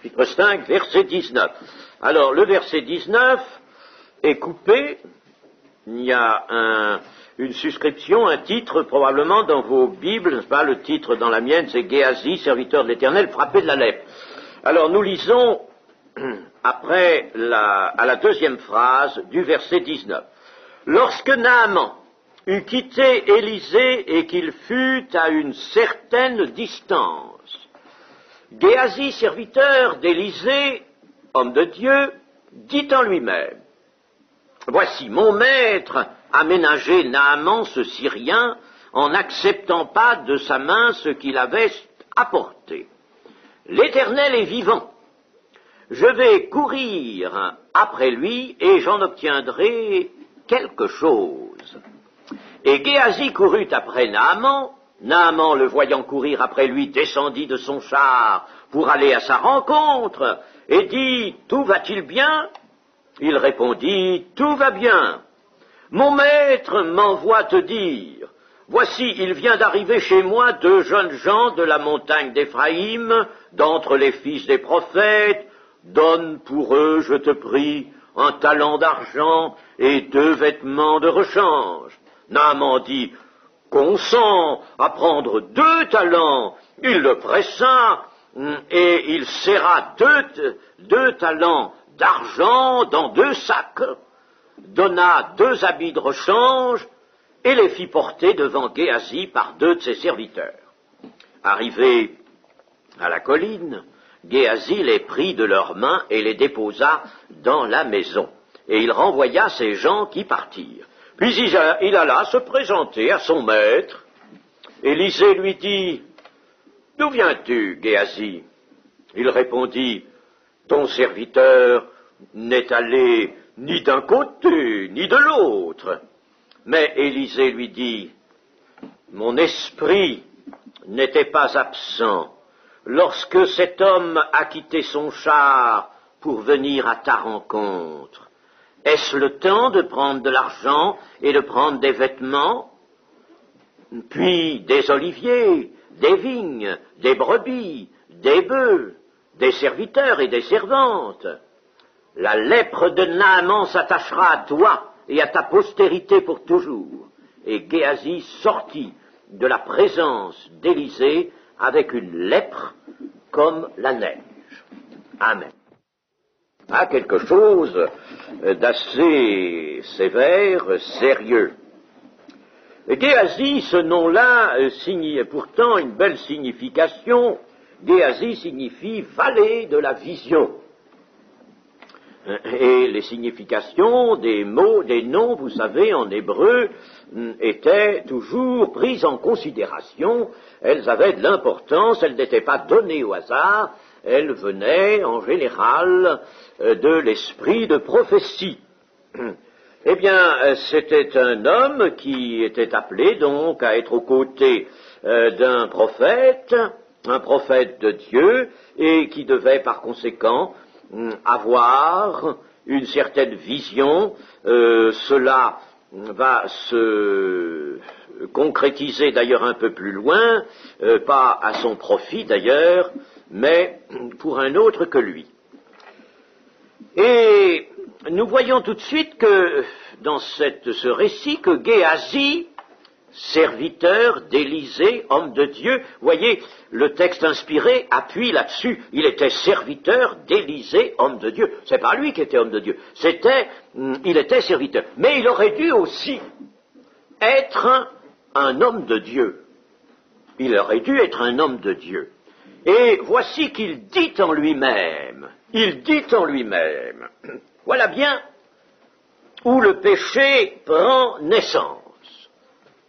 chapitre 5, verset 19. Alors, le verset 19 est coupé. Il y a une suscription, un titre, probablement dans vos Bibles, n'est-ce pas? Le titre dans la mienne, c'est Géasi, serviteur de l'Éternel, frappé de la lèpre. Alors, nous lisons après à la deuxième phrase du verset 19. Lorsque Naaman eut quitté Élisée et qu'il fut à une certaine distance, Géasi, serviteur d'Élisée, homme de Dieu, dit en lui-même, « Voici, mon maître a ménagé Naaman ce Syrien en n'acceptant pas de sa main ce qu'il avait apporté. L'Éternel est vivant. Je vais courir après lui et j'en obtiendrai quelque chose. » Et Géasi courut après Naaman. Naaman, le voyant courir après lui, descendit de son char pour aller à sa rencontre et dit, « Tout va-t-il bien ?» Il répondit, « Tout va bien. Mon maître m'envoie te dire, voici, il vient d'arriver chez moi 2 jeunes gens de la montagne d'Éphraïm, d'entre les fils des prophètes. Donne pour eux, je te prie, un talent d'argent et 2 vêtements de rechange. » Naaman dit, « Consens à prendre 2 talents. » Il le pressa et il serra 2 talents d'argent dans 2 sacs, donna 2 habits de rechange et les fit porter devant Géasi par 2 de ses serviteurs. Arrivé à la colline, Géasi les prit de leurs mains et les déposa dans la maison, et il renvoya ces gens qui partirent. Puis il alla se présenter à son maître. Élisée lui dit, « D'où viens-tu, Géasi ?» Il répondit, « Ton serviteur n'est allé ni d'un côté ni de l'autre. » Mais Élisée lui dit, « Mon esprit n'était pas absent lorsque cet homme a quitté son char pour venir à ta rencontre. Est-ce le temps de prendre de l'argent et de prendre des vêtements, puis des oliviers, des vignes, des brebis, des bœufs, des serviteurs et des servantes? La lèpre de Naaman s'attachera à toi et à ta postérité pour toujours. » Et Géasi sortit de la présence d'Élisée avec une lèpre comme la neige. Amen. Ah, quelque chose d'assez sévère, sérieux. Géasi, ce nom-là, signe pourtant une belle signification. Géasi signifie vallée de la vision. Et les significations des mots, des noms, vous savez, en hébreu, étaient toujours prises en considération. Elles avaient de l'importance, elles n'étaient pas données au hasard, elles venaient en général de l'esprit de prophétie. Eh bien, c'était un homme qui était appelé donc à être aux côtés d'un prophète, un prophète de Dieu, et qui devait par conséquent avoir une certaine vision. Cela va se concrétiser d'ailleurs un peu plus loin, pas à son profit d'ailleurs, mais pour un autre que lui. Et nous voyons tout de suite que dans ce récit que Géasi, serviteur d'Élisée, homme de Dieu, voyez, le texte inspiré appuie là-dessus. Il était serviteur d'Élisée, homme de Dieu. C'est pas lui qui était homme de Dieu. Il était serviteur. Mais il aurait dû aussi être un homme de Dieu. Il aurait dû être un homme de Dieu. Et voici qu'il dit en lui-même, voilà bien où le péché prend naissance.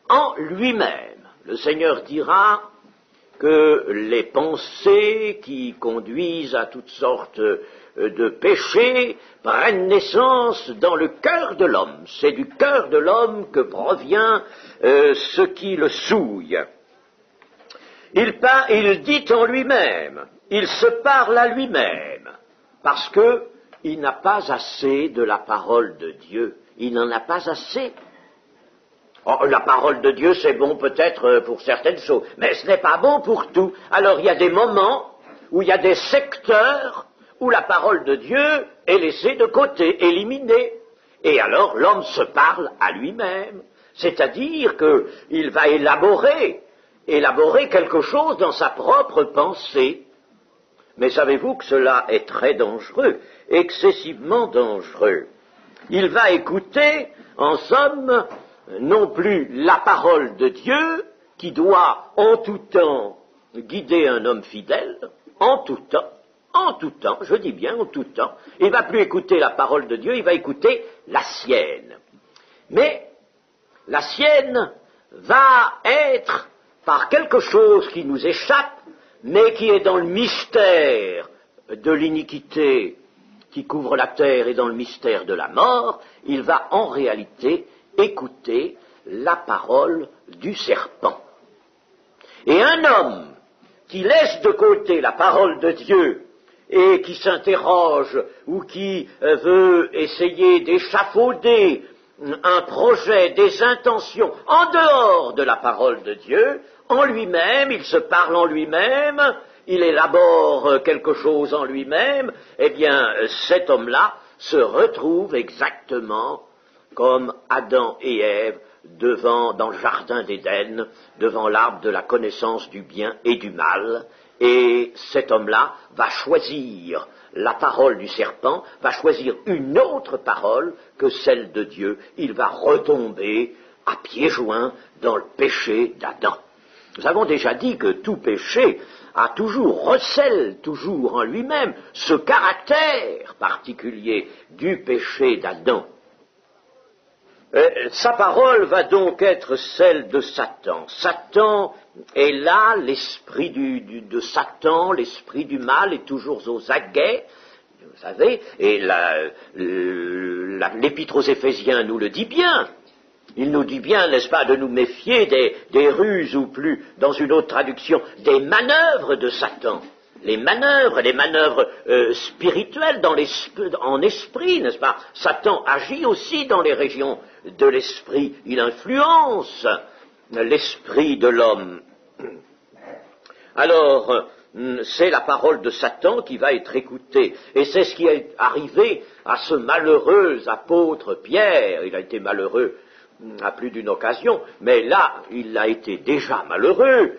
En lui-même, le Seigneur dira que les pensées qui conduisent à toutes sortes de péchés prennent naissance dans le cœur de l'homme. C'est du cœur de l'homme que provient ce qui le souille. Il dit en lui-même, il se parle à lui-même, parce que il n'a pas assez de la parole de Dieu. Il n'en a pas assez. Oh, la parole de Dieu, c'est bon peut-être pour certaines choses, mais ce n'est pas bon pour tout. Alors il y a des moments où il y a des secteurs où la parole de Dieu est laissée de côté, éliminée. Et alors l'homme se parle à lui-même, c'est-à-dire qu'il va élaborer quelque chose dans sa propre pensée. Mais savez-vous que cela est très dangereux, excessivement dangereux. Il va écouter, en somme, non plus la parole de Dieu, qui doit en tout temps guider un homme fidèle, en tout temps, je dis bien en tout temps, il ne va plus écouter la parole de Dieu, il va écouter la sienne. Mais la sienne va être par quelque chose qui nous échappe, mais qui est dans le mystère de l'iniquité qui couvre la terre et dans le mystère de la mort, il va en réalité écouter la parole du serpent. Et un homme qui laisse de côté la parole de Dieu et qui s'interroge ou qui veut essayer d'échafauder un projet, des intentions en dehors de la parole de Dieu, en lui-même, il se parle en lui-même, il élabore quelque chose en lui-même, eh bien cet homme-là se retrouve exactement comme Adam et Ève dans le jardin d'Éden, devant l'arbre de la connaissance du bien et du mal, et cet homme-là va choisir la parole du serpent, va choisir une autre parole que celle de Dieu. Il va retomber à pieds joints dans le péché d'Adam. Nous avons déjà dit que tout péché recèle toujours en lui-même ce caractère particulier du péché d'Adam. Sa parole va donc être celle de Satan. Satan est là, l'esprit de Satan, l'esprit du mal est toujours aux aguets, vous savez, et l'Épître aux Éphésiens nous le dit bien. Il nous dit bien, n'est-ce pas, de nous méfier des ruses, ou plus, dans une autre traduction, des manœuvres de Satan. Les manœuvres spirituelles en esprit, n'est-ce pas? Satan agit aussi dans les régions de l'esprit. Il influence l'esprit de l'homme. Alors, c'est la parole de Satan qui va être écoutée. Et c'est ce qui est arrivé à ce malheureux apôtre Pierre. Il a été malheureux à plus d'une occasion, mais là, il a été déjà malheureux.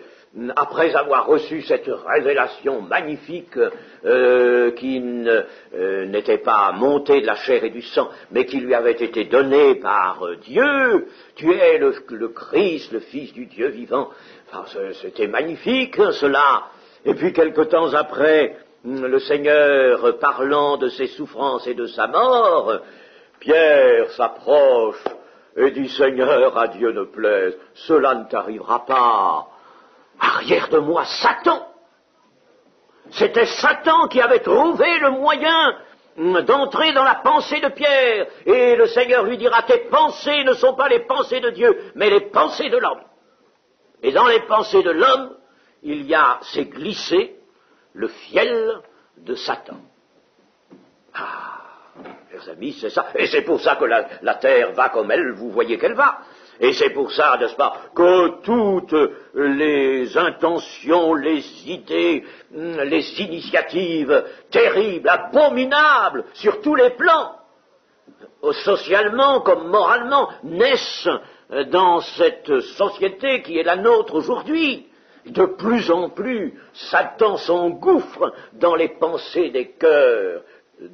Après avoir reçu cette révélation magnifique qui n'était pas montée de la chair et du sang, mais qui lui avait été donnée par Dieu, tu es le Christ, le Fils du Dieu vivant. Enfin, c'était magnifique, hein, cela. Et puis, quelque temps après, le Seigneur, parlant de ses souffrances et de sa mort, Pierre s'approche et dit, Seigneur, à Dieu ne plaise, cela ne t'arrivera pas. Arrière de moi, Satan. C'était Satan qui avait trouvé le moyen d'entrer dans la pensée de Pierre. Et le Seigneur lui dira, tes pensées ne sont pas les pensées de Dieu, mais les pensées de l'homme. Et dans les pensées de l'homme, s'est glissé le fiel de Satan. Ah, mes amis, c'est ça. Et c'est pour ça que la terre va comme elle, vous voyez qu'elle va. Et c'est pour ça, n'est-ce pas, que toutes les intentions, les idées, les initiatives terribles, abominables, sur tous les plans, socialement comme moralement, naissent dans cette société qui est la nôtre aujourd'hui. De plus en plus, Satan s'engouffre dans les pensées des cœurs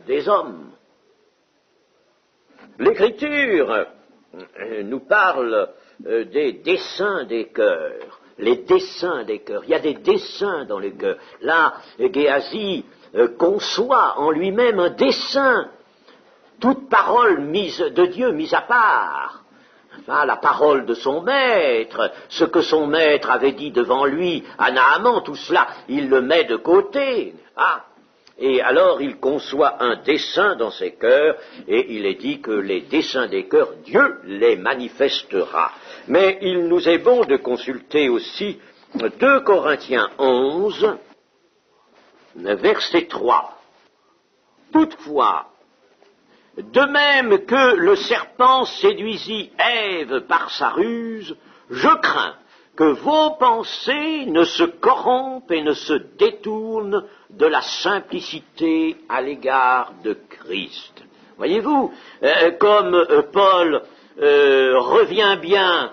des hommes. L'Écriture nous parle des desseins des cœurs, les desseins des cœurs. Il y a des desseins dans les cœurs. Là, Géasi conçoit en lui-même un dessein, toute parole de Dieu mise à part. Enfin, la parole de son maître, ce que son maître avait dit devant lui à Naaman, tout cela, il le met de côté. Et alors il conçoit un dessein dans ses cœurs, et il est dit que les desseins des cœurs, Dieu les manifestera. Mais il nous est bon de consulter aussi 2 Corinthiens 11, verset 3. Toutefois, de même que le serpent séduisit Ève par sa ruse, je crains que vos pensées ne se corrompent et ne se détournent de la simplicité à l'égard de Christ. Voyez-vous, comme Paul revient bien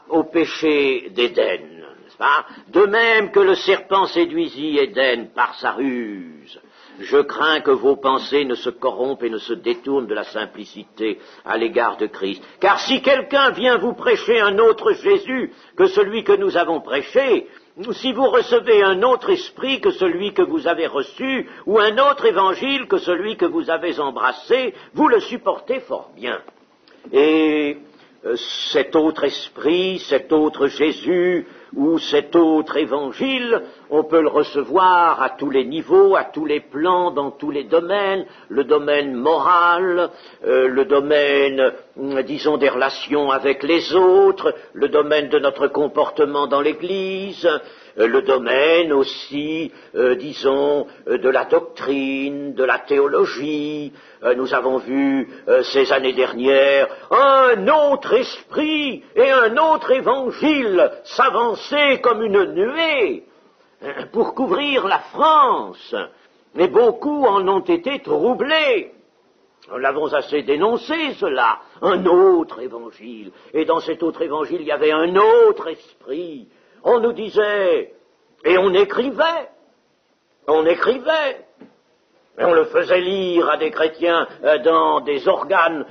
au péché d'Éden, n'est-ce pas? De même que le serpent séduisit Éden par sa ruse, je crains que vos pensées ne se corrompent et ne se détournent de la simplicité à l'égard de Christ. Car si quelqu'un vient vous prêcher un autre Jésus que celui que nous avons prêché, si vous recevez un autre esprit que celui que vous avez reçu, ou un autre évangile que celui que vous avez embrassé, vous le supportez fort bien. Et cet autre esprit, cet autre Jésus, ou cet autre évangile, on peut le recevoir à tous les niveaux, à tous les plans, dans tous les domaines, le domaine moral, le domaine, disons, des relations avec les autres, le domaine de notre comportement dans l'Église, le domaine aussi, disons, de la doctrine, de la théologie. Nous avons vu ces années dernières un autre esprit et un autre évangile s'avancer comme une nuée pour couvrir la France. Mais beaucoup en ont été troublés. Nous l'avons assez dénoncé, cela. Un autre évangile. Et dans cet autre évangile, il y avait un autre esprit. On nous disait, et on écrivait, et on le faisait lire à des chrétiens dans des organes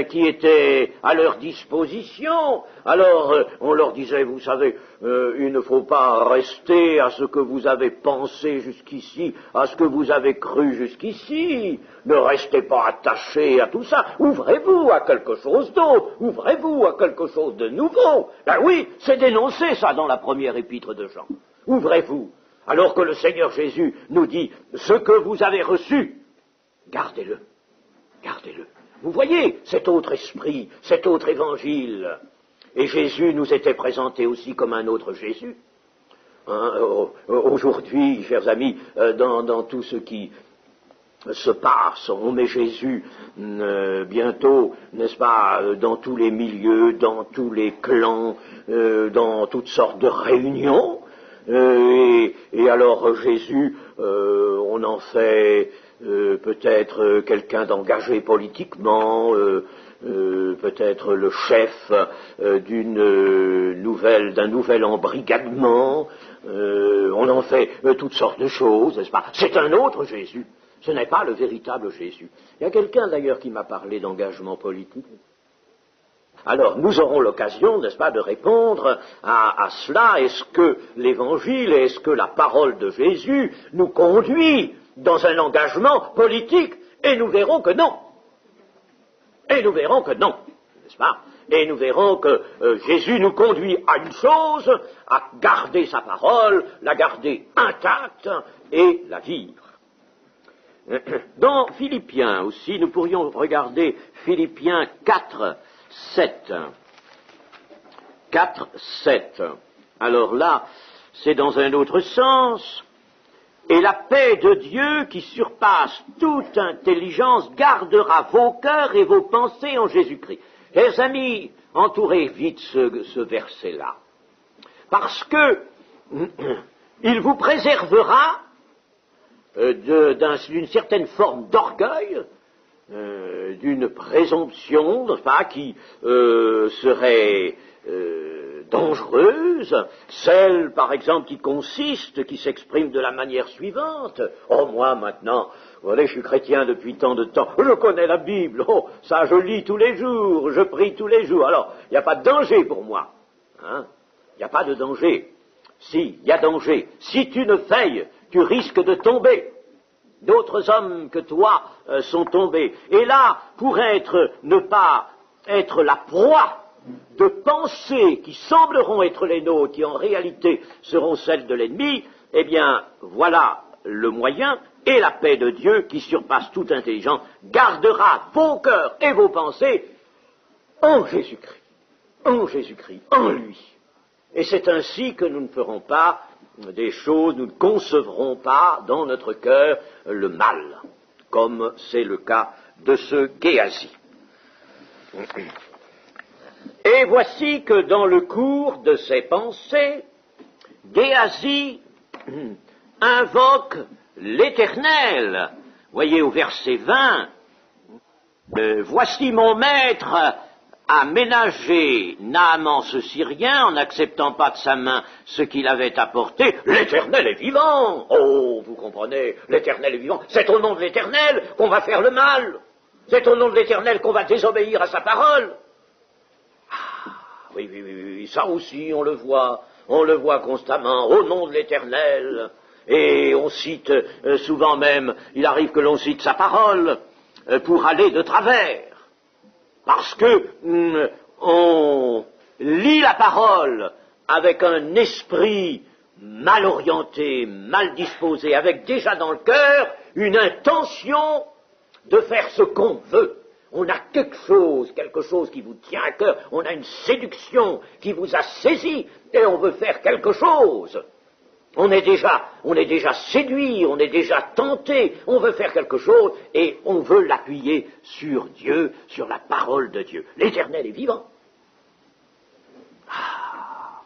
qui étaient à leur disposition. Alors on leur disait, vous savez, il ne faut pas rester à ce que vous avez pensé jusqu'ici, à ce que vous avez cru jusqu'ici. Ne restez pas attachés à tout ça. Ouvrez-vous à quelque chose d'autre. Ouvrez-vous à quelque chose de nouveau. Ben oui, c'est dénoncé ça dans la première épître de Jean. Ouvrez-vous. Alors que le Seigneur Jésus nous dit, ce que vous avez reçu, gardez-le, gardez-le. Vous voyez cet autre esprit, cet autre évangile. Et Jésus nous était présenté aussi comme un autre Jésus. Aujourd'hui, chers amis, dans tout ce qui se passe, on met Jésus bientôt, n'est-ce pas, dans tous les milieux, dans tous les clans, dans toutes sortes de réunions. Et alors Jésus, on en fait peut-être quelqu'un d'engagé politiquement, peut-être le chef d'un nouvel embrigadement, on en fait toutes sortes de choses, n'est-ce pas? C'est un autre Jésus, ce n'est pas le véritable Jésus. Il y a quelqu'un d'ailleurs qui m'a parlé d'engagement politique. Alors, nous aurons l'occasion, n'est-ce pas, de répondre à cela. Est-ce que l'Évangile, est-ce que la parole de Jésus nous conduit dans un engagement politique? Et nous verrons que non. Et nous verrons que non, n'est-ce pas? Et nous verrons que Jésus nous conduit à une chose, à garder sa parole, la garder intacte et la vivre. Dans Philippiens aussi, nous pourrions regarder Philippiens 4, 7. 4, 7. Alors là, c'est dans un autre sens. Et la paix de Dieu, qui surpasse toute intelligence, gardera vos cœurs et vos pensées en Jésus-Christ. Chers amis, entourez vite ce verset-là. Parce que il vous préservera d'une certaine forme d'orgueil, d'une présomption, enfin, qui serait dangereuse, celle, par exemple, qui s'exprime de la manière suivante. Oh, moi, maintenant, vous voyez, je suis chrétien depuis tant de temps, je connais la Bible, oh, ça, je lis tous les jours, je prie tous les jours, alors, il n'y a pas de danger pour moi, hein, il n'y a pas de danger. Si, il y a danger. Si tu ne veilles, tu risques de tomber. D'autres hommes que toi sont tombés. Et là, pour ne pas être la proie de pensées qui sembleront être les nôtres, qui en réalité seront celles de l'ennemi, eh bien, voilà le moyen, et la paix de Dieu, qui surpasse toute intelligence, gardera vos cœurs et vos pensées en Jésus-Christ, en lui. Et c'est ainsi que nous ne ferons pas des choses, nous ne concevrons pas dans notre cœur le mal, comme c'est le cas de ce Géasi. Et voici que dans le cours de ses pensées, Géasi invoque l'Éternel. Voyez au verset 20, voici mon maître a ménagé Naaman ce Syrien en n'acceptant pas de sa main ce qu'il avait apporté. L'Éternel est vivant. Oh, vous comprenez, l'Éternel est vivant. C'est au nom de l'Éternel qu'on va faire le mal. C'est au nom de l'Éternel qu'on va désobéir à sa parole. Ah, oui, ça aussi on le voit constamment, au nom de l'Éternel. Et on cite souvent même, il arrive que l'on cite sa parole pour aller de travers. Parce que on lit la parole avec un esprit mal orienté, mal disposé, avec déjà dans le cœur une intention de faire ce qu'on veut. On a quelque chose qui vous tient à cœur, on a une séduction qui vous a saisi et on veut faire quelque chose. On est déjà séduit, on est déjà tenté, on veut faire quelque chose et on veut l'appuyer sur Dieu, sur la parole de Dieu. L'Éternel est vivant. Ah,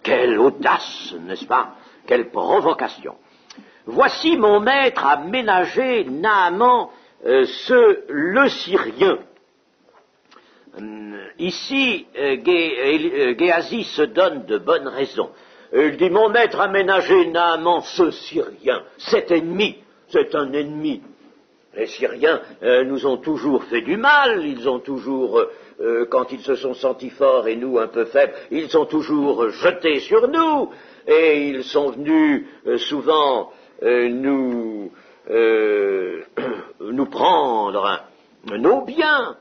quelle audace, n'est-ce pas? Quelle provocation. Voici mon maître a ménagé Naaman, le Syrien. Ici, Géasi se donne de bonnes raisons. Il dit, mon maître a ménagé Naaman, ce Syrien, cet ennemi, c'est un ennemi. Les Syriens nous ont toujours fait du mal, ils ont toujours, quand ils se sont sentis forts et nous un peu faibles, ils ont toujours jeté sur nous, et ils sont venus souvent nous prendre nos biens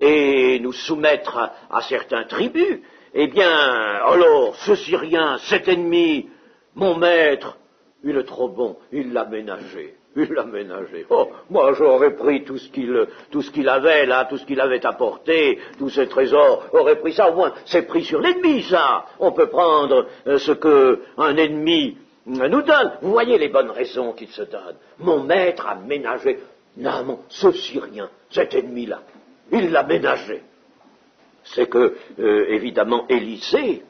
et nous soumettre à certains tributs. Eh bien, alors, ce Syrien, cet ennemi, mon maître, il est trop bon, il l'a ménagé. Oh, moi j'aurais pris tout ce qu'il avait là, tout ce qu'il avait apporté, tous ses trésors, aurait pris ça, au moins c'est pris sur l'ennemi ça. On peut prendre ce qu'un ennemi nous donne. Vous voyez les bonnes raisons qu'il se donne. Mon maître a ménagé Naaman, ce Syrien, cet ennemi-là, il l'a ménagé. C'est que, évidemment, Élisée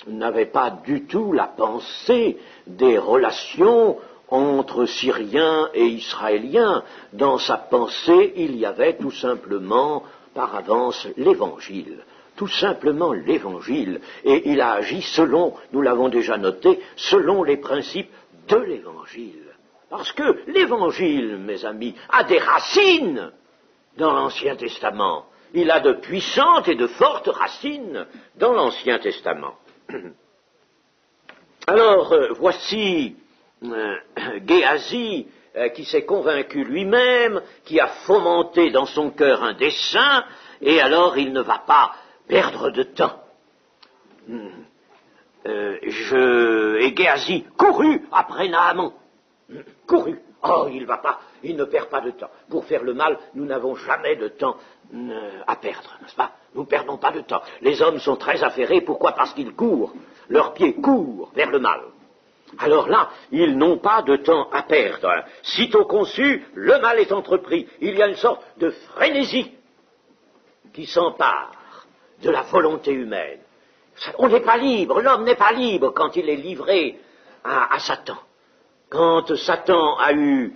n'avait pas du tout la pensée des relations entre Syriens et Israéliens. Dans sa pensée, il y avait tout simplement, par avance, l'Évangile. Tout simplement l'Évangile. Et il a agi selon, nous l'avons déjà noté, selon les principes de l'Évangile. Parce que l'Évangile, mes amis, a des racines dans l'Ancien Testament. Il a de puissantes et de fortes racines dans l'Ancien Testament. Alors, voici Géasi qui s'est convaincu lui-même, qui a fomenté dans son cœur un dessein, et alors il ne va pas perdre de temps. Et Géasi courut après Naaman. Courut. Oh, il ne perd pas de temps. Pour faire le mal, nous n'avons jamais de temps à perdre, n'est-ce pas? Nous ne perdons pas de temps. Les hommes sont très affairés, pourquoi? Parce qu'ils courent. Leurs pieds courent vers le mal. Alors là, ils n'ont pas de temps à perdre. Sitôt conçu, le mal est entrepris. Il y a une sorte de frénésie qui s'empare de la volonté humaine. On n'est pas libre, l'homme n'est pas libre quand il est livré à Satan. Quand Satan a eu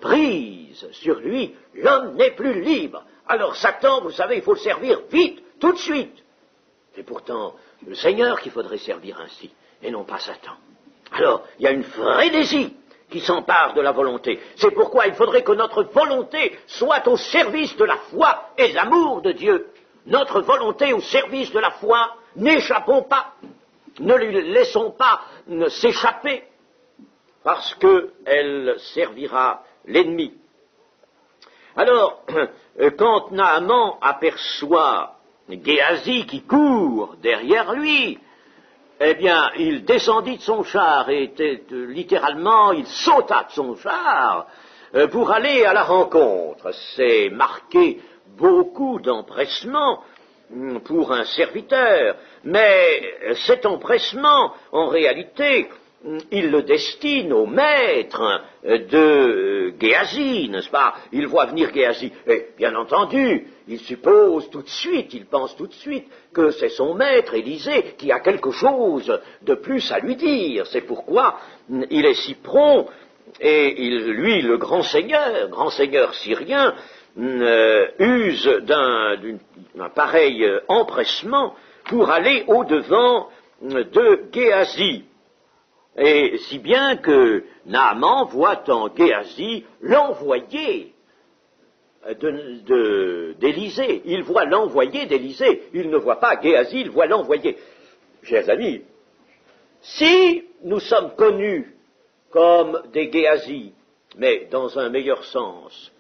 prise sur lui, l'homme n'est plus libre. Alors Satan, vous savez, il faut le servir vite, tout de suite. C'est pourtant le Seigneur qu'il faudrait servir ainsi, et non pas Satan. Alors, il y a une frénésie qui s'empare de la volonté. C'est pourquoi il faudrait que notre volonté soit au service de la foi et de l'amour de Dieu. Notre volonté au service de la foi, n'échappons pas, ne lui laissons pas s'échapper, parce qu'elle servira l'ennemi. Alors, quand Naaman aperçoit Géasi qui court derrière lui, eh bien, il descendit de son char et littéralement, il sauta de son char pour aller à la rencontre. C'est marqué beaucoup d'empressement pour un serviteur, mais cet empressement, en réalité, il le destine au maître de Géasi, n'est-ce pas? Il voit venir Géasi, et bien entendu, il suppose tout de suite, il pense tout de suite que c'est son maître, Élisée, qui a quelque chose de plus à lui dire. C'est pourquoi il est si prompt, et lui, le grand seigneur syrien, use d'un pareil empressement pour aller au-devant de Géasi. Et si bien que Naaman voit en Géasi l'envoyé d'Élisée. Il voit l'envoyé d'Élisée. Il ne voit pas Géasi, il voit l'envoyé. Chers amis, si nous sommes connus comme des Géasi, mais dans un meilleur sens,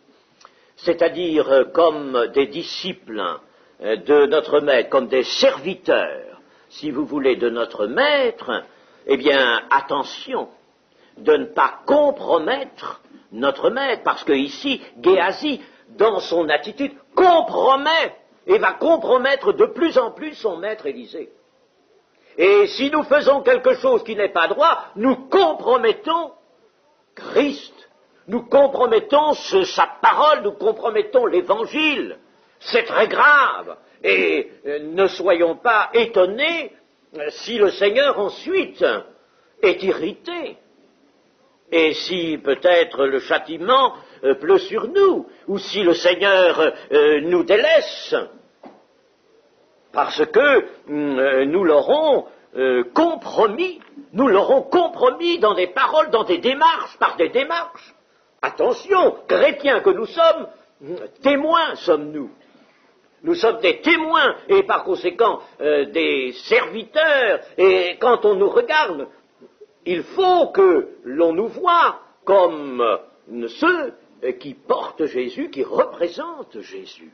c'est-à-dire comme des disciples de notre maître, comme des serviteurs, si vous voulez, de notre maître, eh bien, attention de ne pas compromettre notre maître, parce que ici, Géasi, dans son attitude, compromet et va compromettre de plus en plus son maître Élisée. Et si nous faisons quelque chose qui n'est pas droit, nous compromettons Christ, nous compromettons sa parole, nous compromettons l'Évangile. C'est très grave. Et ne soyons pas étonnés si le Seigneur ensuite est irrité, et si peut-être le châtiment pleut sur nous, ou si le Seigneur nous délaisse, parce que nous l'aurons compromis dans des paroles, dans des démarches, par des démarches. Attention, chrétiens que nous sommes, témoins sommes-nous. Nous sommes des témoins et par conséquent des serviteurs, et quand on nous regarde, il faut que l'on nous voie comme ceux qui portent Jésus, qui représentent Jésus.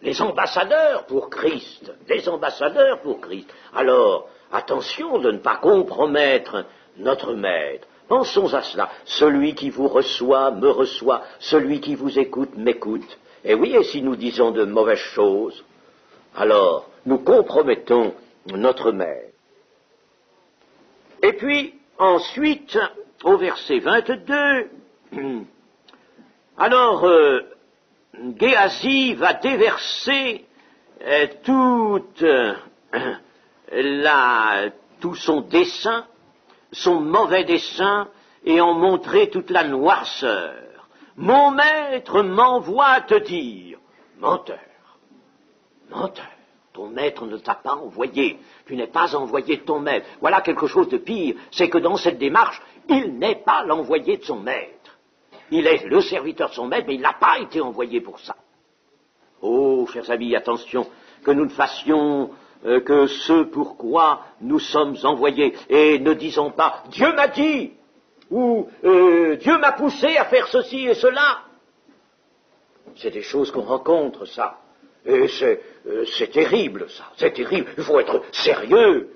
Les ambassadeurs pour Christ, les ambassadeurs pour Christ. Alors, attention de ne pas compromettre notre maître. Pensons à cela. Celui qui vous reçoit, me reçoit. Celui qui vous écoute, m'écoute. Et oui, et si nous disons de mauvaises choses, alors nous compromettons notre maître. Et puis, ensuite, au verset 22, alors, Géasi va déverser tout son dessein, son mauvais dessein, et en montrer toute la noirceur. Mon maître m'envoie te dire, menteur, menteur, ton maître ne t'a pas envoyé, tu n'es pas envoyé de ton maître. Voilà quelque chose de pire, c'est que dans cette démarche, il n'est pas l'envoyé de son maître. Il est le serviteur de son maître, mais il n'a pas été envoyé pour ça. Oh, chers amis, attention, que nous ne fassions que ce pourquoi nous sommes envoyés, et ne disons pas « Dieu m'a dit » ou Dieu m'a poussé à faire ceci et cela. C'est des choses qu'on rencontre, ça. Et c'est terrible, ça. C'est terrible. Il faut être sérieux,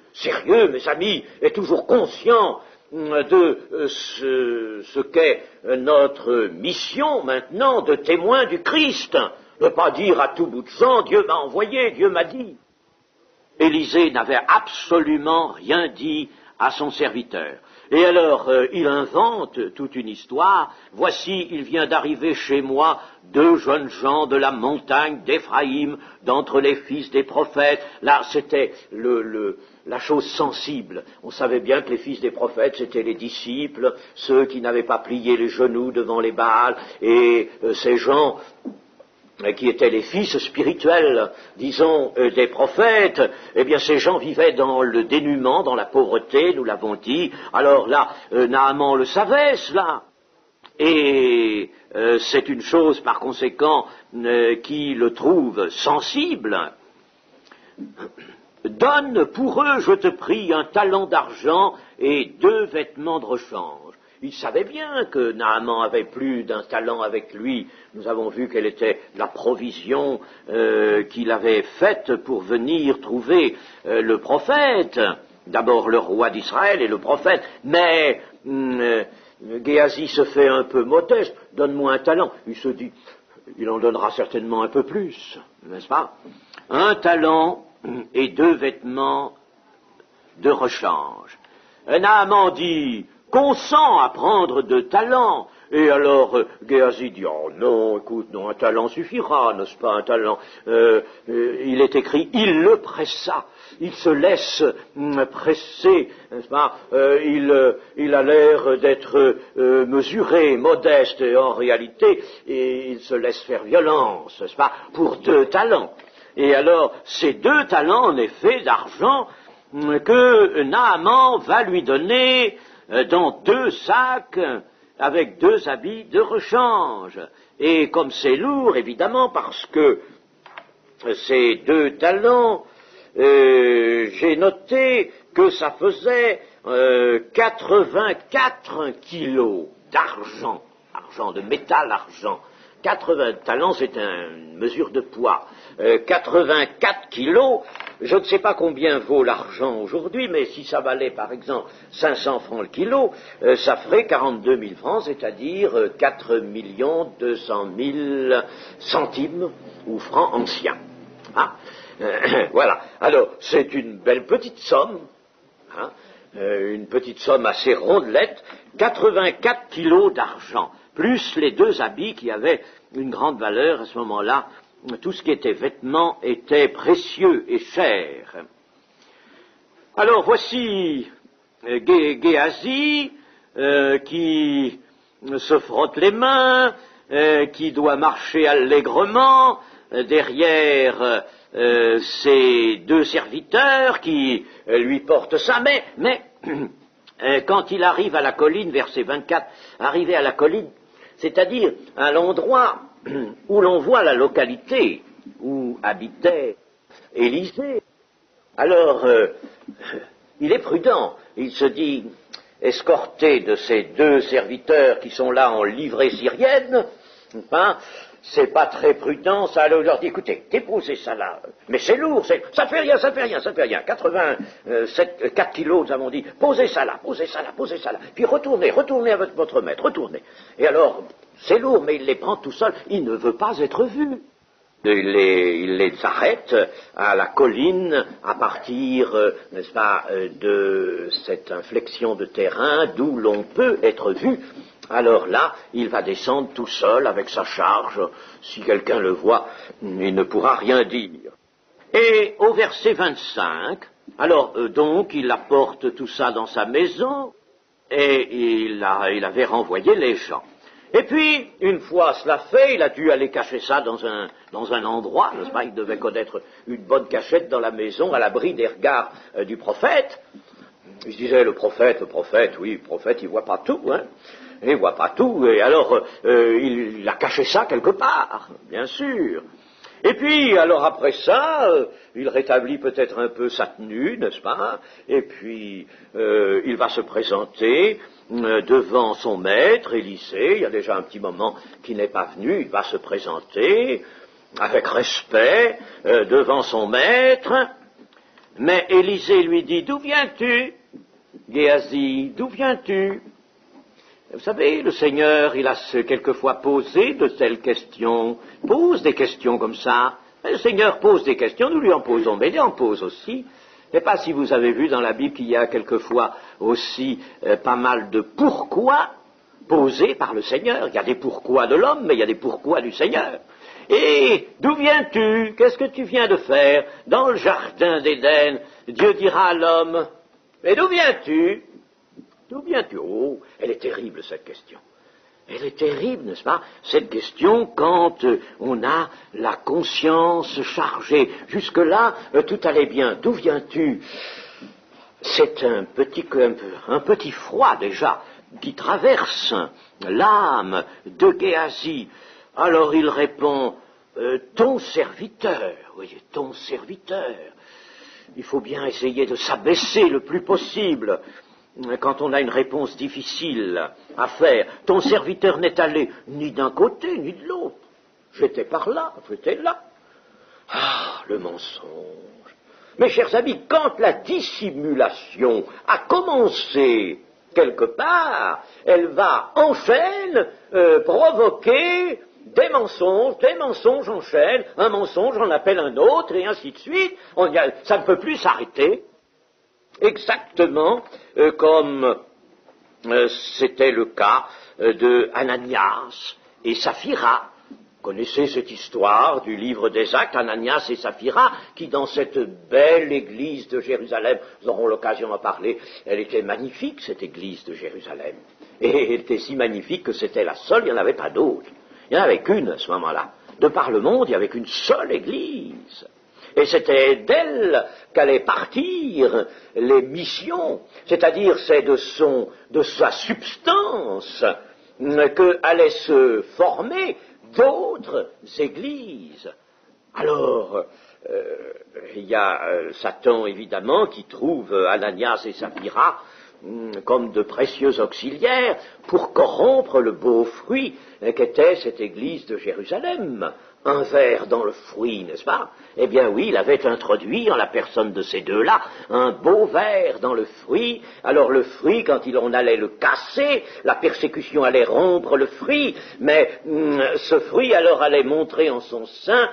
mes amis, et toujours conscient de ce qu'est notre mission maintenant de témoin du Christ. Ne pas dire à tout bout de champ, Dieu m'a envoyé, Dieu m'a dit. Élisée n'avait absolument rien dit à son serviteur. Et alors, il invente toute une histoire. Voici, il vient d'arriver chez moi 2 jeunes gens de la montagne d'Éphraïm, d'entre les fils des prophètes. Là, c'était la chose sensible. On savait bien que les fils des prophètes, c'était les disciples, ceux qui n'avaient pas plié les genoux devant les Baals, et ces gens qui étaient les fils spirituels, disons, des prophètes, eh bien ces gens vivaient dans le dénuement, dans la pauvreté, nous l'avons dit. Alors là, Naaman le savait, cela. Et c'est une chose, par conséquent, qui le trouve sensible. Donne pour eux, je te prie, 1 talent d'argent et 2 vêtements de rechange. Il savait bien que Naaman avait plus d'1 talent avec lui. Nous avons vu quelle était la provision qu'il avait faite pour venir trouver le prophète. D'abord le roi d'Israël et le prophète. Mais Géasi se fait un peu modeste. Donne-moi 1 talent. Il se dit, il en donnera certainement un peu plus, n'est-ce pas? 1 talent et 2 vêtements de rechange. Naaman dit, consent à prendre 2 talents. Et alors, Géasi dit, oh non, écoute, non, un talent suffira, n'est-ce pas, un talent. Il est écrit, il le pressa, il se laisse presser, n'est-ce pas, il a l'air d'être mesuré, modeste, et en réalité, il se laisse faire violence, n'est-ce pas, pour 2 talents. Et alors, ces 2 talents, en effet, d'argent, que Naaman va lui donner dans 2 sacs, avec 2 habits de rechange. Et comme c'est lourd, évidemment, parce que ces 2 talents, j'ai noté que ça faisait 84 kilos d'argent, argent de métal, argent. 80 talents, c'est une mesure de poids. 84 kilos, je ne sais pas combien vaut l'argent aujourd'hui, mais si ça valait par exemple 500 francs le kilo, ça ferait 42 000 francs, c'est-à-dire 4 200 000 centimes ou francs anciens. Ah, voilà. Alors, c'est une belle petite somme, hein, une petite somme assez rondelette, 84 kilos d'argent, plus les 2 habits qui avaient une grande valeur à ce moment-là. Tout ce qui était vêtements était précieux et cher. Alors voici Géasi qui se frotte les mains, qui doit marcher allègrement derrière ses 2 serviteurs qui lui portent ça, mais quand il arrive à la colline, verset 24, arrivé à la colline, c'est-à-dire à l'endroit où l'on voit la localité où habitait Élisée, alors il est prudent, il se dit, escorté de ces 2 serviteurs qui sont là en livrée syrienne, hein, c'est pas très prudent, ça leur dit, écoutez, déposez ça là, mais c'est lourd, ça fait rien, 4 kilos, nous avons dit, posez ça là, puis retournez avec votre maître, retournez. Et alors, c'est lourd, mais il les prend tout seul, il ne veut pas être vu. Il les arrête à la colline à partir, n'est-ce pas, de cette inflexion de terrain d'où l'on peut être vu. Alors là, il va descendre tout seul avec sa charge. Si quelqu'un le voit, il ne pourra rien dire. Et au verset 25, alors donc il apporte tout ça dans sa maison et il avait renvoyé les gens. Et puis, une fois cela fait, il a dû aller cacher ça dans un endroit, n'est-ce pas, il devait connaître une bonne cachette dans la maison, à l'abri des regards du prophète. Il se disait, le prophète, oui, le prophète, il voit pas tout, hein. Il voit pas tout, et alors il a caché ça quelque part, bien sûr. Et puis, alors après ça, il rétablit peut-être un peu sa tenue, n'est-ce pas? Et puis, il va se présenter devant son maître, Élisée. Il y a déjà un petit moment qu'il n'est pas venu, il va se présenter avec respect devant son maître. Mais Élisée lui dit, d'où viens-tu, Géasi, d'où viens-tu? Vous savez, le Seigneur, il a quelquefois posé de telles questions, pose des questions comme ça. Le Seigneur pose des questions, nous lui en posons, mais il en pose aussi. Je ne sais pas si vous avez vu dans la Bible qu'il y a quelquefois aussi pas mal de pourquoi posés par le Seigneur. Il y a des pourquoi de l'homme, mais il y a des pourquoi du Seigneur. Et d'où viens-tu? Qu'est-ce que tu viens de faire dans le jardin d'Éden? Dieu dira à l'homme, mais d'où viens-tu? D'où viens-tu? Oh, elle est terrible cette question. Elle est terrible, n'est-ce pas, cette question quand on a la conscience chargée. Jusque-là, tout allait bien. D'où viens-tu? C'est un petit froid déjà qui traverse l'âme de Géasi. Alors il répond, ton serviteur, oui, ton serviteur. Il faut bien essayer de s'abaisser le plus possible quand on a une réponse difficile à faire. Ton serviteur n'est allé ni d'un côté ni de l'autre. J'étais par là, j'étais là. Ah, le mensonge. Mes chers amis, quand la dissimulation a commencé quelque part, elle va en chaîne provoquer des mensonges enchaînent, un mensonge en appelle un autre, et ainsi de suite. Ça ne peut plus s'arrêter. exactement comme c'était le cas de Ananias et Saphira. Vous connaissez cette histoire du livre des Actes, Ananias et Saphira, qui dans cette belle église de Jérusalem, nous aurons l'occasion d'en parler, elle était magnifique, cette église de Jérusalem. Et elle était si magnifique que c'était la seule, il n'y en avait pas d'autre. Il n'y en avait qu'une à ce moment-là. De par le monde, il n'y avait qu'une seule église. Et c'était d'elle qu'allaient partir les missions, c'est-à-dire c'est de sa substance que allaient se former d'autres églises. Alors, il y a Satan, évidemment, qui trouve Ananias et Saphira comme de précieux auxiliaires pour corrompre le beau fruit qu'était cette église de Jérusalem. Un ver dans le fruit, n'est-ce pas? Eh bien oui, il avait introduit en la personne de ces deux-là un beau ver dans le fruit. Alors le fruit, quand on allait le casser, la persécution allait rompre le fruit, mais ce fruit alors allait montrer en son sein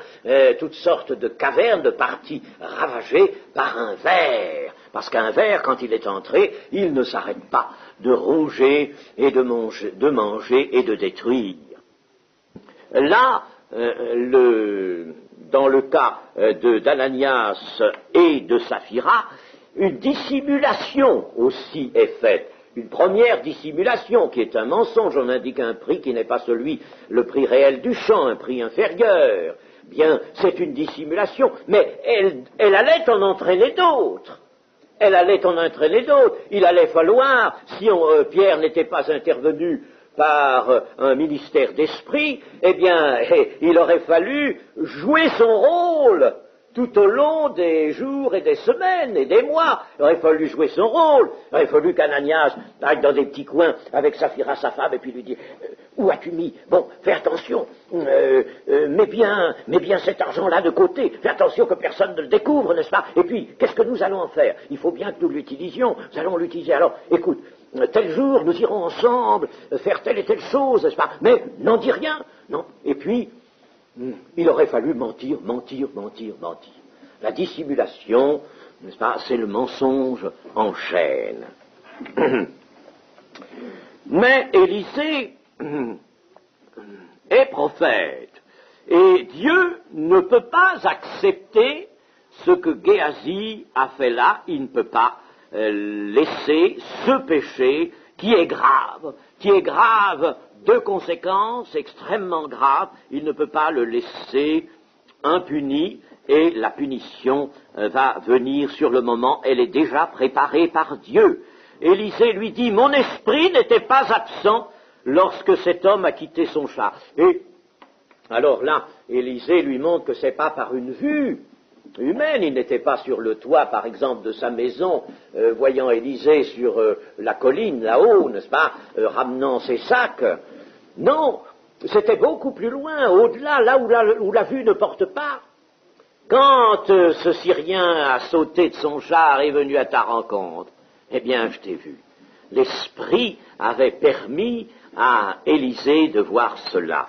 toutes sortes de cavernes, de parties ravagées par un ver. Parce qu'un ver, quand il est entré, il ne s'arrête pas de ronger et de manger et de détruire. Là, dans le cas d'Ananias et de Saphira, une dissimulation aussi est faite. Une première dissimulation qui est un mensonge, on indique un prix qui n'est pas le prix réel du champ, un prix inférieur. Bien, c'est une dissimulation, mais elle allait en entraîner d'autres. Elle allait en entraîner d'autres. Il allait falloir, si Pierre n'était pas intervenu par un ministère d'esprit, eh bien, il aurait fallu jouer son rôle tout au long des jours et des semaines et des mois. Il aurait fallu jouer son rôle. Il aurait fallu qu'Ananias aille dans des petits coins avec Saphira, sa femme, et puis lui dire où as-tu mis? Bon, fais attention, mets bien cet argent-là de côté, fais attention que personne ne le découvre, n'est-ce pas? Et puis, qu'est-ce que nous allons en faire? Il faut bien que nous l'utilisions, nous allons l'utiliser. Alors, écoute, tel jour, nous irons ensemble faire telle et telle chose, n'est-ce pas? Mais n'en dis rien, non. Et puis, il aurait fallu mentir. La dissimulation, n'est-ce pas, c'est le mensonge en chaîne. Mais Élisée est prophète, et Dieu ne peut pas accepter ce que Géasi a fait là. Il ne peut pas laisser ce péché qui est grave de conséquences extrêmement graves. Il ne peut pas le laisser impuni, et la punition va venir sur le moment. Elle est déjà préparée par Dieu. Élisée lui dit: mon esprit n'était pas absent lorsque cet homme a quitté son char. Et alors là, Élisée lui montre que c'est pas par une vue humaine. Il n'était pas sur le toit, par exemple, de sa maison, voyant Élisée sur la colline, là-haut, n'est-ce pas, ramenant ses sacs. Non, c'était beaucoup plus loin, au-delà, là où la vue ne porte pas. Quand ce Syrien a sauté de son char et est venu à ta rencontre, eh bien, je t'ai vu. L'Esprit avait permis à Élisée de voir cela.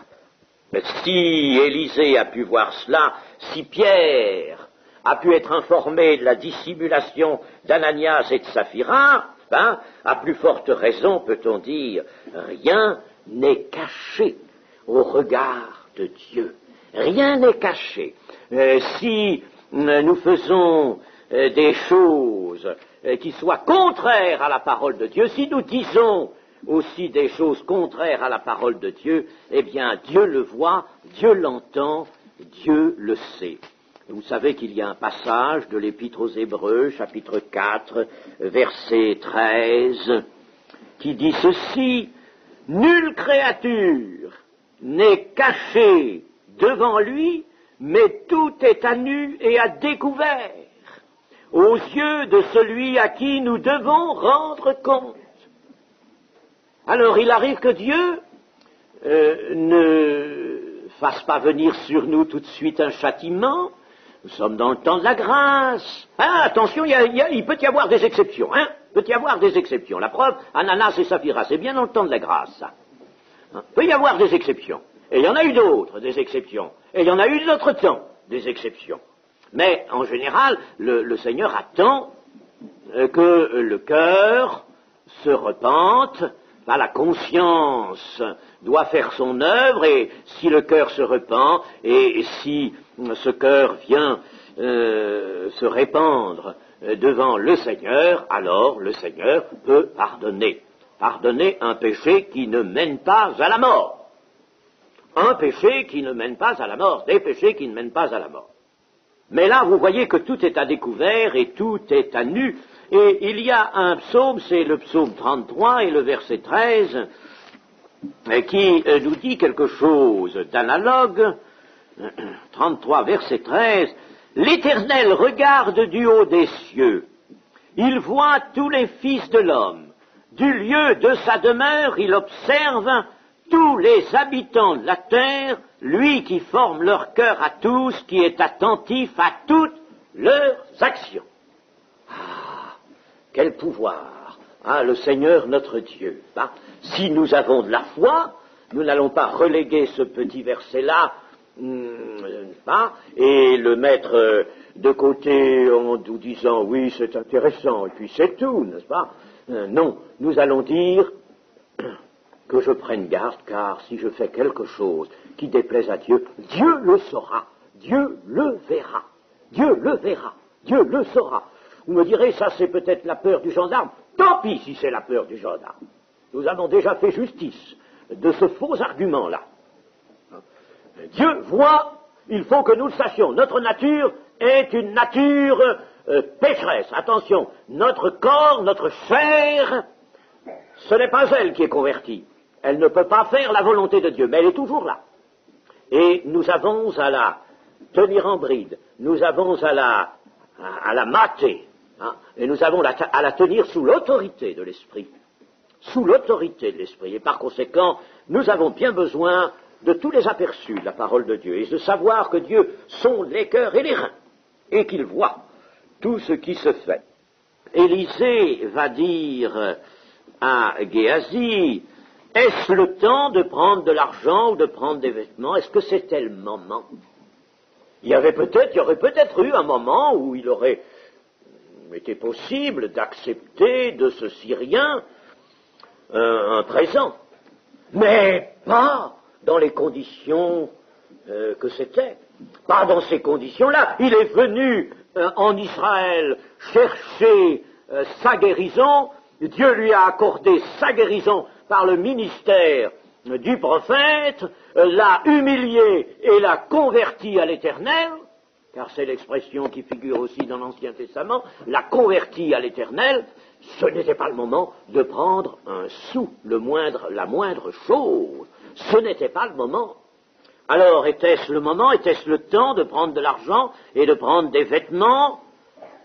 Mais si Élisée a pu voir cela, si Pierre a pu être informé de la dissimulation d'Ananias et de Saphira, à plus forte raison peut-on dire, rien n'est caché au regard de Dieu. Rien n'est caché. Si nous faisons des choses qui soient contraires à la parole de Dieu, si nous disons aussi des choses contraires à la parole de Dieu, eh bien Dieu le voit, Dieu l'entend, Dieu le sait. Vous savez qu'il y a un passage de l'Épître aux Hébreux, chapitre 4, verset 13, qui dit ceci: nulle créature n'est cachée devant lui, mais tout est à nu et à découvert aux yeux de celui à qui nous devons rendre compte. Alors il arrive que Dieu ne fasse pas venir sur nous tout de suite un châtiment. Nous sommes dans le temps de la grâce. Attention, il peut y avoir des exceptions. Il peut y avoir des exceptions. La preuve, Ananas et Saphira, c'est bien dans le temps de la grâce, ça. Il peut y avoir des exceptions. Et il y en a eu d'autres, des exceptions. Et il y en a eu d'autres temps, des exceptions. Mais, en général, le Seigneur attend que le cœur se repente, la conscience doit faire son œuvre, et si le cœur se repent, et si ce cœur vient se répandre devant le Seigneur, alors le Seigneur peut pardonner un péché qui ne mène pas à la mort. Un péché qui ne mène pas à la mort, des péchés qui ne mènent pas à la mort. Mais là, vous voyez que tout est à découvert et tout est à nu. Et il y a un psaume, c'est le psaume 33 et le verset 13, qui nous dit quelque chose d'analogue. 33, verset 13, « L'Éternel regarde du haut des cieux, il voit tous les fils de l'homme. Du lieu de sa demeure, il observe tous les habitants de la terre, lui qui forme leur cœur à tous, qui est attentif à toutes leurs actions. » Ah, quel pouvoir, hein, le Seigneur notre Dieu. Hein. Si nous avons de la foi, nous n'allons pas reléguer ce petit verset-là et le mettre de côté en nous disant « oui, c'est intéressant, et puis c'est tout, n'est-ce pas ?» Non, nous allons dire que je prenne garde, car si je fais quelque chose qui déplaise à Dieu, Dieu le saura, Dieu le verra, Dieu le verra, Dieu le saura. Vous me direz, ça c'est peut-être la peur du gendarme. Tant pis si c'est la peur du gendarme. Nous avons déjà fait justice de ce faux argument-là. Dieu voit, il faut que nous le sachions, notre nature est une nature pécheresse. Attention, notre corps, notre chair, ce n'est pas elle qui est convertie. Elle ne peut pas faire la volonté de Dieu, mais elle est toujours là. Et nous avons à la tenir en bride, nous avons à la mater, hein, et nous avons à la tenir sous l'autorité de l'Esprit. Sous l'autorité de l'Esprit. Et par conséquent, nous avons bien besoin de tous les aperçus de la parole de Dieu, et de savoir que Dieu sonde les cœurs et les reins, et qu'il voit tout ce qui se fait. Élisée va dire à Géasi, est-ce le temps de prendre de l'argent ou de prendre des vêtements? Est-ce que c'était le moment? Il y aurait peut-être eu un moment où il aurait été possible d'accepter de ce Syrien un présent, mais pas dans les conditions que c'était. Pas dans ces conditions-là. Il est venu en Israël chercher sa guérison. Dieu lui a accordé sa guérison par le ministère du prophète, l'a humilié et l'a converti à l'Éternel, car c'est l'expression qui figure aussi dans l'Ancien Testament, l'a converti à l'Éternel. Ce n'était pas le moment de prendre un sou, la moindre chose. Ce n'était pas le moment. Alors, était-ce le moment, était-ce le temps de prendre de l'argent et de prendre des vêtements,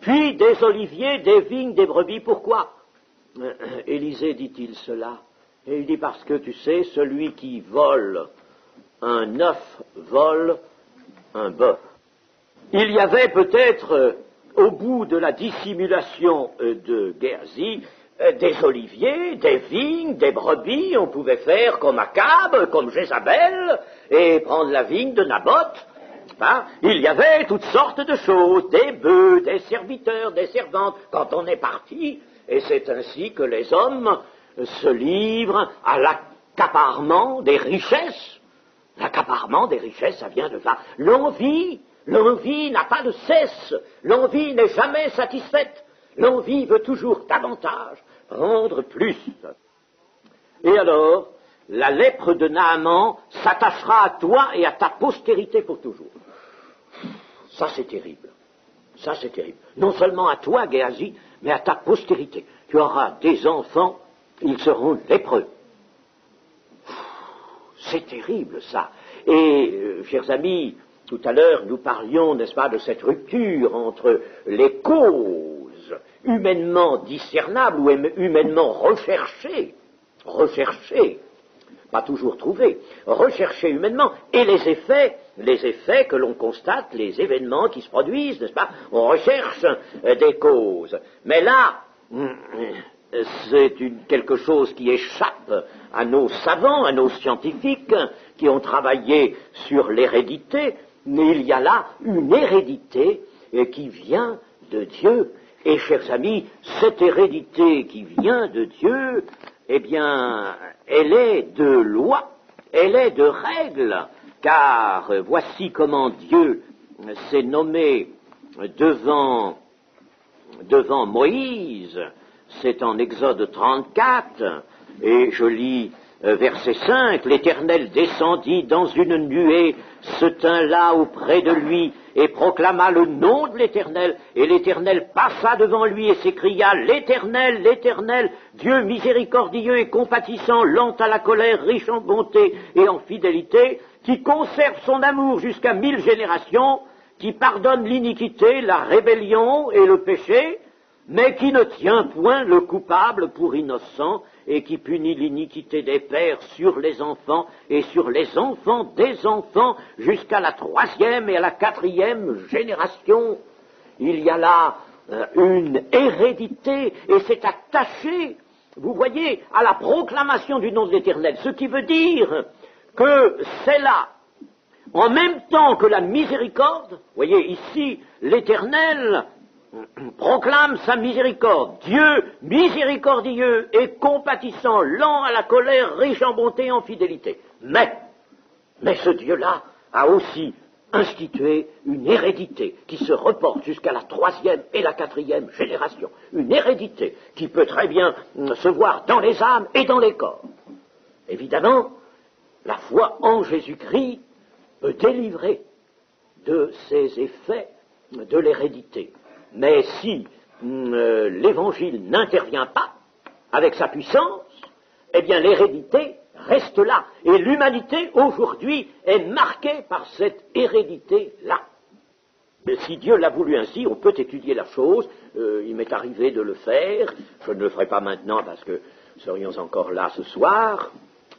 puis des oliviers, des vignes, des brebis? Pourquoi Élisée dit-il cela? Et il dit parce que, tu sais, celui qui vole un œuf vole un bœuf. Il y avait peut-être, au bout de la dissimulation de Géasi, des oliviers, des vignes, des brebis. On pouvait faire comme Akab, comme Jézabel, et prendre la vigne de Naboth. Hein? Il y avait toutes sortes de choses, des bœufs, des serviteurs, des servantes, quand on est parti, et c'est ainsi que les hommes se livrent à l'accaparement des richesses. L'accaparement des richesses, ça vient de là. L'envie n'a pas de cesse, l'envie n'est jamais satisfaite. L'envie veut toujours davantage, rendre plus. Et alors, la lèpre de Naaman s'attachera à toi et à ta postérité pour toujours. Ça, c'est terrible. Ça, c'est terrible. Non seulement à toi, Géasi, mais à ta postérité. Tu auras des enfants, ils seront lépreux. C'est terrible, ça. Et, chers amis, tout à l'heure, nous parlions, n'est-ce pas, de cette rupture entre les causes humainement discernables ou humainement recherchées, pas toujours trouvées, recherchées humainement, et les effets que l'on constate, les événements qui se produisent, n'est-ce pas? On recherche des causes. Mais là, c'est quelque chose qui échappe à nos savants, à nos scientifiques, qui ont travaillé sur l'hérédité, mais il y a là une hérédité qui vient de Dieu, Et, chers amis, cette hérédité qui vient de Dieu, eh bien, elle est de loi, elle est de règle, car voici comment Dieu s'est nommé devant Moïse, c'est en Exode 34, et je lis verset 5, l'Éternel descendit dans une nuée, se tint là auprès de lui, et proclama le nom de l'Éternel, et l'Éternel passa devant lui et s'écria, l'Éternel, l'Éternel, Dieu miséricordieux et compatissant, lent à la colère, riche en bonté et en fidélité, qui conserve son amour jusqu'à 1000 générations, qui pardonne l'iniquité, la rébellion et le péché, mais qui ne tient point le coupable pour innocent, et qui punit l'iniquité des pères sur les enfants, et sur les enfants des enfants, jusqu'à la 3e et à la 4e génération. Il y a là une hérédité, et c'est attaché, vous voyez, à la proclamation du nom de l'Éternel, ce qui veut dire que c'est là, en même temps que la miséricorde, vous voyez ici, l'Éternel proclame sa miséricorde. Dieu miséricordieux et compatissant, lent à la colère, riche en bonté et en fidélité. Mais ce Dieu-là a aussi institué une hérédité qui se reporte jusqu'à la 3e et la 4e génération. Une hérédité qui peut très bien se voir dans les âmes et dans les corps. Évidemment, la foi en Jésus-Christ peut délivrer de ces effets de l'hérédité. Mais si l'Évangile n'intervient pas avec sa puissance, eh bien l'hérédité reste là. Et l'humanité aujourd'hui est marquée par cette hérédité-là. Mais si Dieu l'a voulu ainsi, on peut étudier la chose. Il m'est arrivé de le faire. Je ne le ferai pas maintenant parce que nous serions encore là ce soir,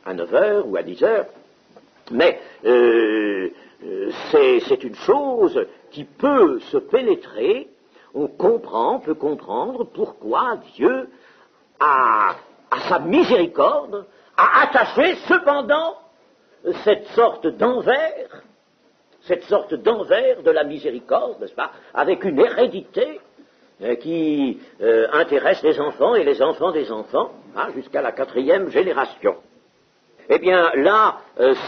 à 9h ou à 10h. Mais c'est une chose qui peut se pénétrer. On peut comprendre pourquoi Dieu, à sa miséricorde, a attaché cependant cette sorte d'envers de la miséricorde, n'est-ce pas, avec une hérédité qui intéresse les enfants et les enfants des enfants, jusqu'à la 4e génération. Eh bien, là,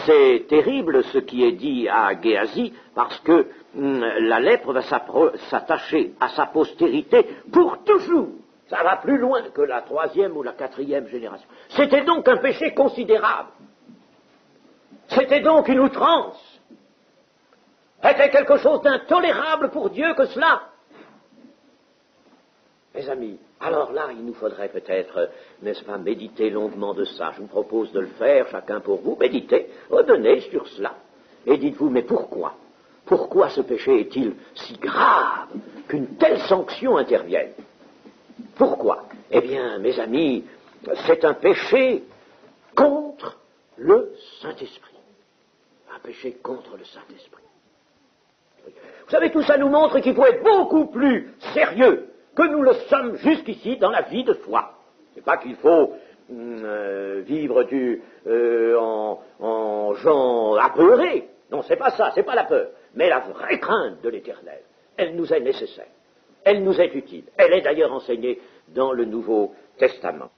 c'est terrible ce qui est dit à Géasi, parce que la lèpre va s'attacher à sa postérité pour toujours. Ça va plus loin que la 3e ou la 4e génération. C'était donc un péché considérable. C'était donc une outrance. C'était quelque chose d'intolérable pour Dieu que cela. Mes amis, alors là, il nous faudrait peut-être, n'est-ce pas, méditer longuement de ça. Je vous propose de le faire, chacun pour vous. Méditez, revenez sur cela. Et dites-vous, mais pourquoi? Pourquoi ce péché est-il si grave qu'une telle sanction intervienne? Pourquoi? Eh bien, mes amis, c'est un péché contre le Saint-Esprit. Un péché contre le Saint-Esprit. Vous savez, tout ça nous montre qu'il faut être beaucoup plus sérieux que nous le sommes jusqu'ici dans la vie de foi. C'est pas qu'il faut vivre en gens apeurés. Non, c'est pas ça, c'est pas la peur. Mais la vraie crainte de l'Éternel, elle nous est nécessaire. Elle nous est utile. Elle est d'ailleurs enseignée dans le Nouveau Testament.